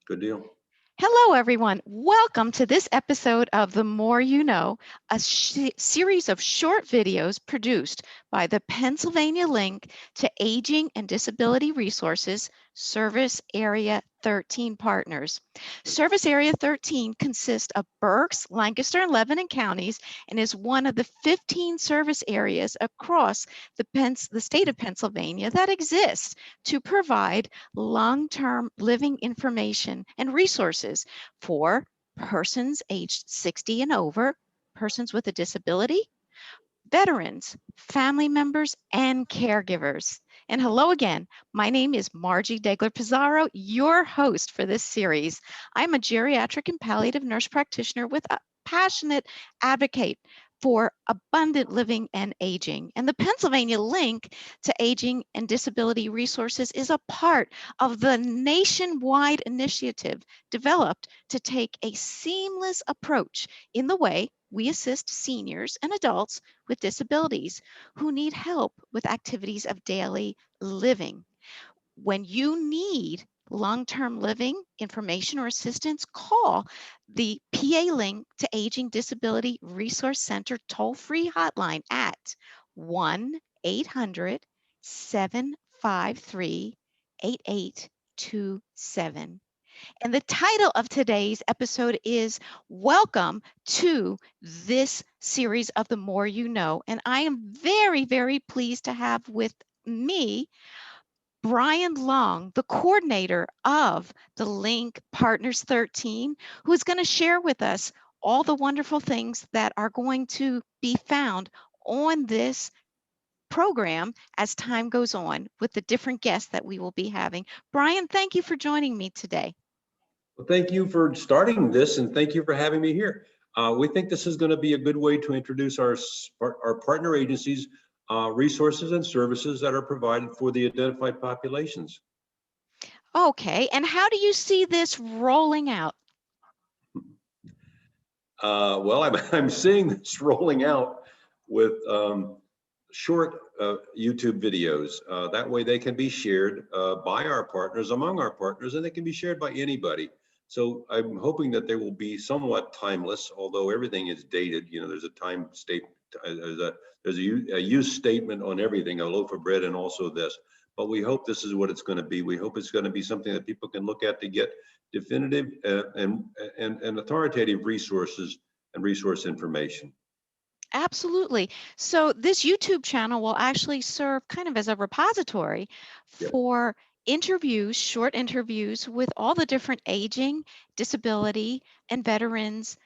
Good deal. Hello, everyone. Welcome to this episode of The More You Know, a series of short videos produced by the Pennsylvania Link to Aging and Disability Resources Service Area 13 partners. Service Area 13 consists of Berks, Lancaster, and Lebanon counties and is one of the 15 service areas across the state of Pennsylvania that exists to provide long-term living information and resources for persons aged 60 and over, persons with a disability, veterans, family members, and caregivers. And hello again. My name is Margie Degler Pizarro, your host for this series. I'm a geriatric and palliative nurse practitioner with a passionate advocate for abundant living and aging. And the Pennsylvania Link to Aging and Disability Resources is a part of the nationwide initiative developed to take a seamless approach in the way we assist seniors and adults with disabilities who need help with activities of daily living. When you need long-term living information or assistance, call the PA Link to Aging Disability Resource Center toll-free hotline at 1-800-753-8827. And the title of today's episode is Welcome to this series of The More You Know. And I am very, very pleased to have with me Brian Long, the coordinator of the Link Partners 13, who is going to share with us all the wonderful things that are going to be found on this program as time goes on with the different guests that we will be having. Brian, thank you for joining me today. Well, thank you for starting this, and thank you for having me here. We think this is going to be a good way to introduce our partner agencies, resources and services that are provided for the identified populations. Okay, and how do you see this rolling out? Well, I'm seeing this rolling out with short YouTube videos. That way they can be shared by our partners, among our partners, and they can be shared by anybody. So I'm hoping that they will be somewhat timeless, although everything is dated. You know, there's a time state, there's a use statement on everything, a loaf of bread, and also this. But we hope this is what it's going to be. We hope it's going to be something that people can look at to get definitive and authoritative resources and resource information. Absolutely. So this YouTube channel will actually serve kind of as a repository Yeah. for interviews, short interviews with all the different aging, disability, and veterans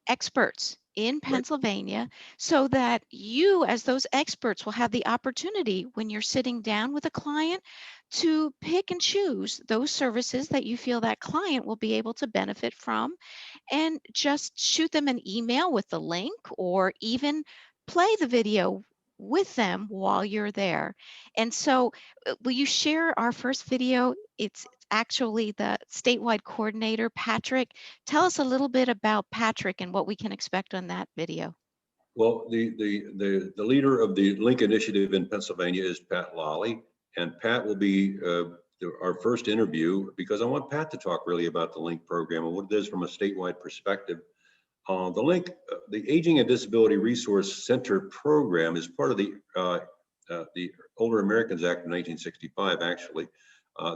experts in Right. Pennsylvania so that you, as those experts, will have the opportunity when you're sitting down with a client to pick and choose those services that you feel that client will be able to benefit from and just shoot them an email with the link or even play the video with them while you're there. And so, will you share our first video? It's actually the statewide coordinator, Patrick. Tell us a little bit about Patrick and what we can expect on that video. Well, the leader of the Link Initiative in Pennsylvania is Pat Lally, and Pat will be our first interview because I want Pat to talk really about the Link program and what it is from a statewide perspective. The Link, the Aging and Disability Resource Center program is part of the Older Americans Act of 1965. Actually,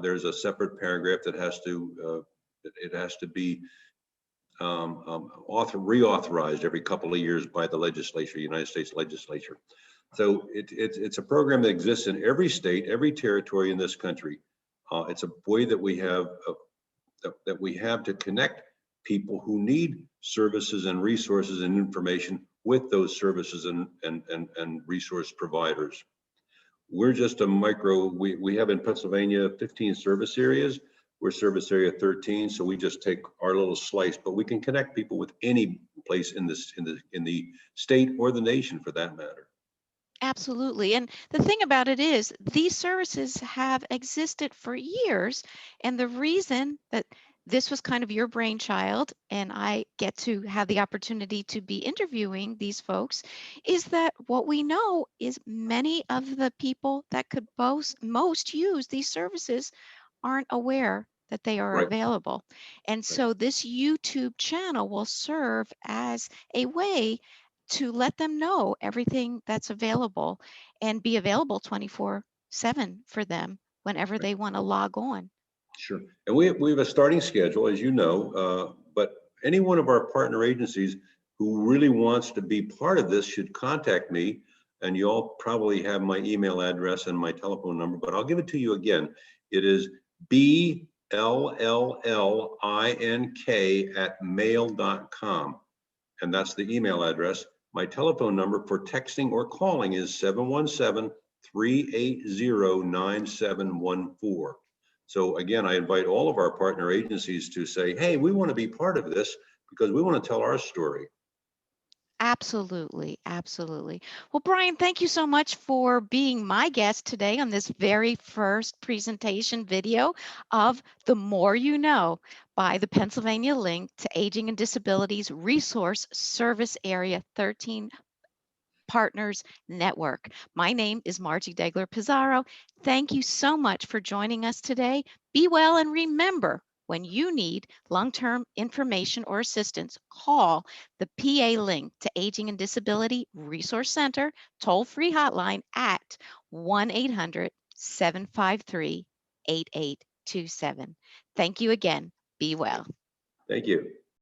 there's a separate paragraph that has to it has to be reauthorized every couple of years by the legislature, United States legislature. So it's a program that exists in every state, every territory in this country. It's a way that we have to connect people who need services and resources and information with those services and resource providers. We're just a micro, we have in Pennsylvania 15 service areas. We're service area 13, so we just take our little slice, but we can connect people with any place in the state or the nation for that matter. Absolutely. And the thing about it is, these services have existed for years. And the reason that this was kind of your brainchild, and I get to have the opportunity to be interviewing these folks, is that what we know is many of the people that could most use these services aren't aware that they are Right, available. And right. so this YouTube channel will serve as a way to let them know everything that's available and be available 24/7 for them whenever Right. they want to log on. Sure. And we have a starting schedule, as you know, but any one of our partner agencies who really wants to be part of this should contact me. And you all probably have my email address and my telephone number, but I'll give it to you again. It is bllink@mail.com. And that's the email address. My telephone number for texting or calling is 717-380-9714. So again, I invite all of our partner agencies to say, hey, we want to be part of this because we want to tell our story. Absolutely, absolutely. Well, Brian, thank you so much for being my guest today on this very first presentation video of The More You Know by the Pennsylvania Link to Aging and Disabilities Resource Service Area 13 Partners Network. My name is Margie Degler Pizarro. Thank you so much for joining us today. Be well and remember, when you need long-term information or assistance, call the PA Link to Aging and Disability Resource Center toll-free hotline at 1-800-753-8827. Thank you again. Be well. Thank you.